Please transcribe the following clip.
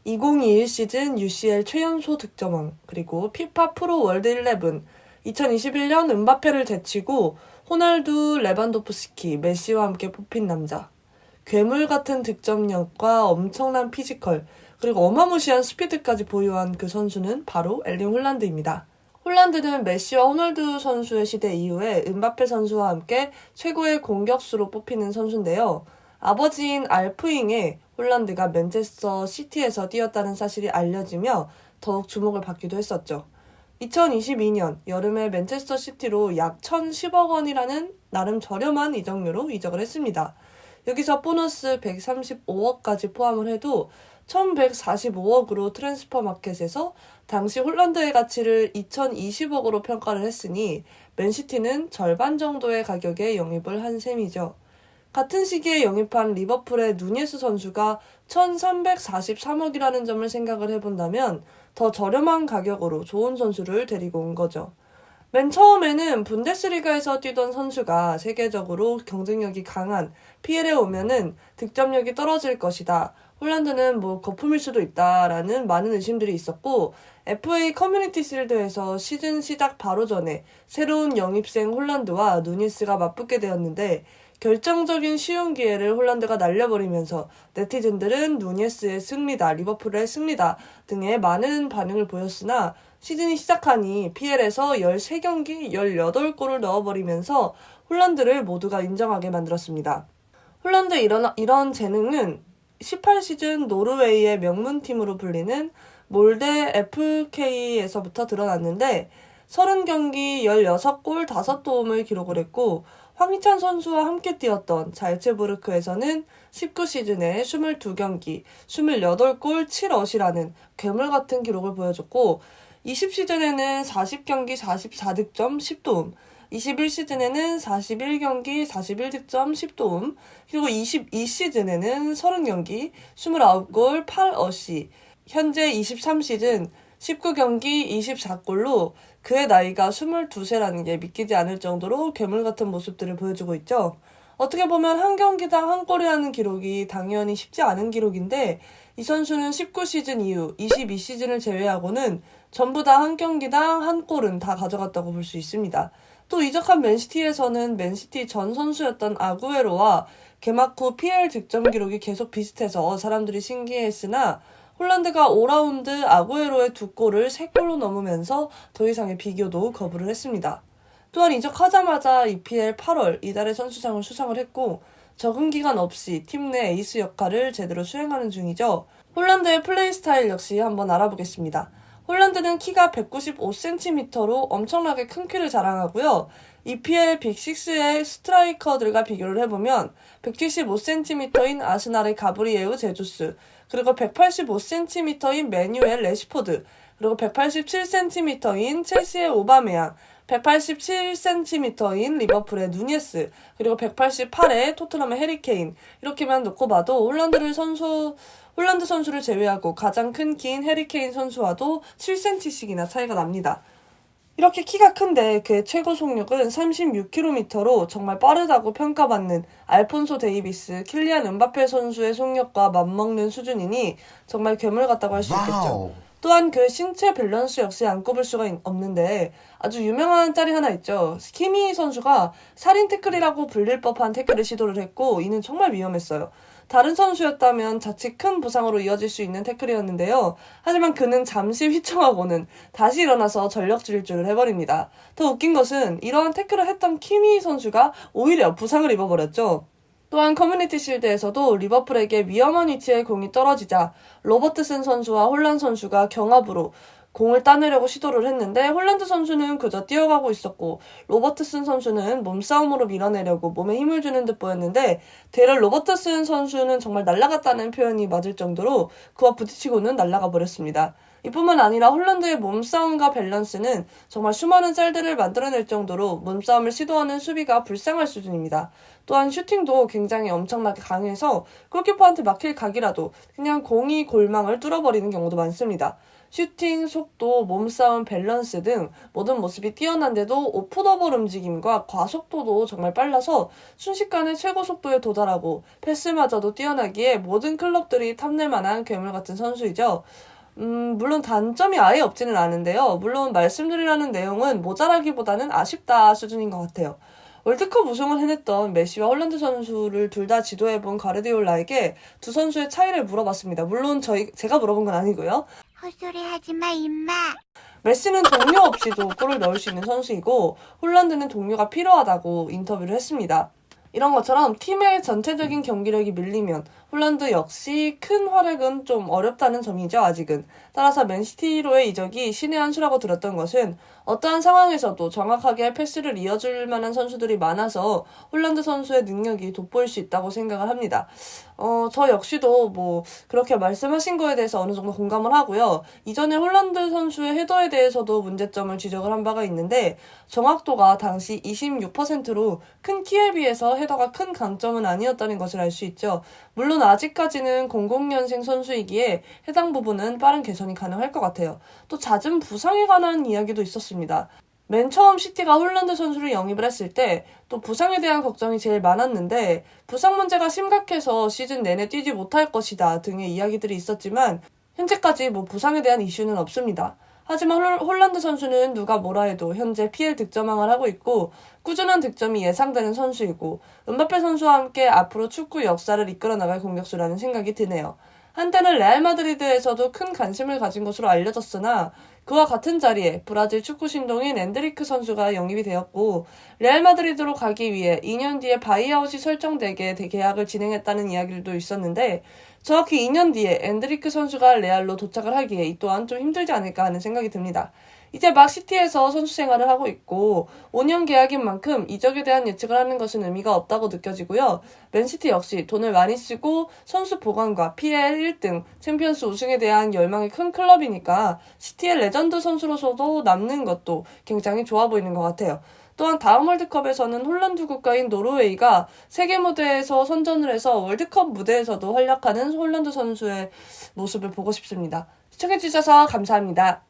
2021 시즌 UCL 최연소 득점왕, 그리고 피파 프로 월드 11, 2021년 음바페를 제치고 호날두, 레반도프스키, 메시와 함께 뽑힌 남자. 괴물 같은 득점력과 엄청난 피지컬, 그리고 어마무시한 스피드까지 보유한 그 선수는 바로 엘링 홀란드입니다. 홀란드는 메시와 호날두 선수의 시대 이후에 음바페 선수와 함께 최고의 공격수로 뽑히는 선수인데요. 아버지인 알프잉의 홀란드가 맨체스터 시티에서 뛰었다는 사실이 알려지며 더욱 주목을 받기도 했었죠. 2022년 여름에 맨체스터 시티로 약 1,010억 원이라는 나름 저렴한 이적료로 이적을 했습니다. 여기서 보너스 135억까지 포함을 해도 1,145억으로 트랜스퍼 마켓에서 당시 홀란드의 가치를 2,020억으로 평가를 했으니 맨시티는 절반 정도의 가격에 영입을 한 셈이죠. 같은 시기에 영입한 리버풀의 누니에스 선수가 1,343억이라는 점을 생각을 해본다면 더 저렴한 가격으로 좋은 선수를 데리고 온 거죠. 맨 처음에는 분데스리가에서 뛰던 선수가 세계적으로 경쟁력이 강한 PL에 오면은 득점력이 떨어질 것이다. 홀란드는 거품일 수도 있다라는 많은 의심들이 있었고, FA 커뮤니티 실드에서 시즌 시작 바로 전에 새로운 영입생 홀란드와 누니스가 맞붙게 되었는데, 결정적인 쉬운 기회를 홀란드가 날려버리면서 네티즌들은 누니스의 승리다, 리버풀의 승리다 등의 많은 반응을 보였으나 시즌이 시작하니 PL에서 13경기 18골을 넣어버리면서 홀란드를 모두가 인정하게 만들었습니다. 홀란드의 이런 재능은 18시즌 노르웨이의 명문팀으로 불리는 몰데 FK에서부터 드러났는데 30경기 16골 5도움을 기록을 했고, 황희찬 선수와 함께 뛰었던 잘츠부르크에서는 19시즌에 22경기 28골 7어시라는 괴물 같은 기록을 보여줬고, 20시즌에는 40경기 44득점 10도움, 21시즌에는 41경기 41득점 10도움, 그리고 22시즌에는 30경기 29골 8어시, 현재 23시즌 19경기 24골로 그의 나이가 22세라는 게 믿기지 않을 정도로 괴물 같은 모습들을 보여주고 있죠. 어떻게 보면 한 경기당 한 골이라는 기록이 당연히 쉽지 않은 기록인데, 이 선수는 19시즌 이후 22시즌을 제외하고는 전부 다 한 경기당 한 골은 다 가져갔다고 볼 수 있습니다. 또 이적한 맨시티에서는 맨시티 전 선수였던 아구에로와 개막 후 PL 득점 기록이 계속 비슷해서 사람들이 신기해했으나, 홀란드가 5라운드 아구에로의 2골을 3골로 넘으면서 더 이상의 비교도 거부를 했습니다. 또한 이적하자마자 EPL 8월 이달의 선수상을 수상을 했고, 적응 기간 없이 팀 내 에이스 역할을 제대로 수행하는 중이죠. 홀란드의 플레이 스타일 역시 한번 알아보겠습니다. 홀란드는 키가 195cm로 엄청나게 큰 키를 자랑하고요. EPL 빅6의 스트라이커들과 비교를 해보면 175cm인 아스날의 가브리에우 제주스, 그리고 185cm인 맨유의 레시포드, 그리고 187cm인 첼시의 오바메양, 187cm인 리버풀의 누니에스, 그리고 188의 토트넘의 해리케인, 이렇게만 놓고 봐도 홀란드 선수를 제외하고 가장 큰 키인 해리케인 선수와도 7cm씩이나 차이가 납니다. 이렇게 키가 큰데 그의 최고 속력은 36km로 정말 빠르다고 평가받는 알폰소 데이비스, 킬리안 음바페 선수의 속력과 맞먹는 수준이니 정말 괴물 같다고 할 수 있겠죠. 또한 그의 신체 밸런스 역시 안 꼽을 수가 없는데, 아주 유명한 짤이 하나 있죠. 키미 선수가 살인 태클이라고 불릴 법한 태클을 시도를 했고, 이는 정말 위험했어요. 다른 선수였다면 자칫 큰 부상으로 이어질 수 있는 태클이었는데요. 하지만 그는 잠시 휘청하고는 다시 일어나서 전력 질주를 해버립니다. 더 웃긴 것은 이러한 태클을 했던 키미 선수가 오히려 부상을 입어버렸죠. 또한 커뮤니티 실드에서도 리버풀에게 위험한 위치에 공이 떨어지자 로버트슨 선수와 홀란드 선수가 경합으로 공을 따내려고 시도를 했는데, 홀란드 선수는 그저 뛰어가고 있었고 로버트슨 선수는 몸싸움으로 밀어내려고 몸에 힘을 주는 듯 보였는데, 되려 로버트슨 선수는 정말 날아갔다는 표현이 맞을 정도로 그와 부딪히고는 날아가 버렸습니다. 이뿐만 아니라 홀란드의 몸싸움과 밸런스는 정말 수많은 짤들을 만들어낼 정도로 몸싸움을 시도하는 수비가 불쌍할 수준입니다. 또한 슈팅도 굉장히 엄청나게 강해서 골키퍼한테 막힐 각이라도 그냥 공이 골망을 뚫어버리는 경우도 많습니다. 슈팅, 속도, 몸싸움, 밸런스 등 모든 모습이 뛰어난데도 오프더볼 움직임과 과속도도 정말 빨라서 순식간에 최고 속도에 도달하고 패스마저도 뛰어나기에 모든 클럽들이 탐낼 만한 괴물 같은 선수이죠. 물론 단점이 아예 없지는 않은데요. 물론 말씀드리라는 내용은 모자라기보다는 아쉽다 수준인 것 같아요. 월드컵 우승을 해냈던 메시와 홀란드 선수를 둘 다 지도해본 가르디올라에게 두 선수의 차이를 물어봤습니다. 물론 제가 물어본 건 아니고요. 헛소리 하지마 임마. 메시는 동료 없이도 골을 넣을 수 있는 선수이고 홀란드는 동료가 필요하다고 인터뷰를 했습니다. 이런 것처럼 팀의 전체적인 경기력이 밀리면 홀란드 역시 큰 활약은 좀 어렵다는 점이죠, 아직은. 따라서 맨시티로의 이적이 신의 한 수라고 들었던 것은 어떠한 상황에서도 정확하게 패스를 이어줄 만한 선수들이 많아서 홀란드 선수의 능력이 돋보일 수 있다고 생각을 합니다. 저 역시도 그렇게 말씀하신 거에 대해서 어느 정도 공감을 하고요. 이전에 홀란드 선수의 헤더에 대해서도 문제점을 지적을 한 바가 있는데 정확도가 당시 26%로 큰 키에 비해서 헤더가 큰 강점은 아니었다는 것을 알 수 있죠. 물론 아직까지는 00년생 선수이기에 해당 부분은 빠른 개선이 가능할 것 같아요. 또 잦은 부상에 관한 이야기도 있었습니다. 맨 처음 시티가 홀란드 선수를 영입을 했을 때 또 부상에 대한 걱정이 제일 많았는데 부상 문제가 심각해서 시즌 내내 뛰지 못할 것이다 등의 이야기들이 있었지만 현재까지 부상에 대한 이슈는 없습니다. 하지만 홀란드 선수는 누가 뭐라 해도 현재 PL 득점왕을 하고 있고 꾸준한 득점이 예상되는 선수이고 은바페 선수와 함께 앞으로 축구 역사를 이끌어 나갈 공격수라는 생각이 드네요. 한때는 레알 마드리드에서도 큰 관심을 가진 것으로 알려졌으나 그와 같은 자리에 브라질 축구 신동인 엔드리크 선수가 영입이 되었고 레알 마드리드로 가기 위해 2년 뒤에 바이아웃이 설정되게 계약을 진행했다는 이야기들도 있었는데 정확히 2년 뒤에 엔드리크 선수가 레알로 도착을 하기에 이 또한 좀 힘들지 않을까 하는 생각이 듭니다. 이제 막 시티에서 선수 생활을 하고 있고 5년 계약인 만큼 이적에 대한 예측을 하는 것은 의미가 없다고 느껴지고요. 맨시티 역시 돈을 많이 쓰고 선수 보강과 PL 1등, 챔피언스 우승에 대한 열망이 큰 클럽이니까 시티의 레전드 선수로서도 남는 것도 굉장히 좋아 보이는 것 같아요. 또한 다음 월드컵에서는 홀란드 국가인 노르웨이가 세계 무대에서 선전을 해서 월드컵 무대에서도 활약하는 홀란드 선수의 모습을 보고 싶습니다. 시청해주셔서 감사합니다.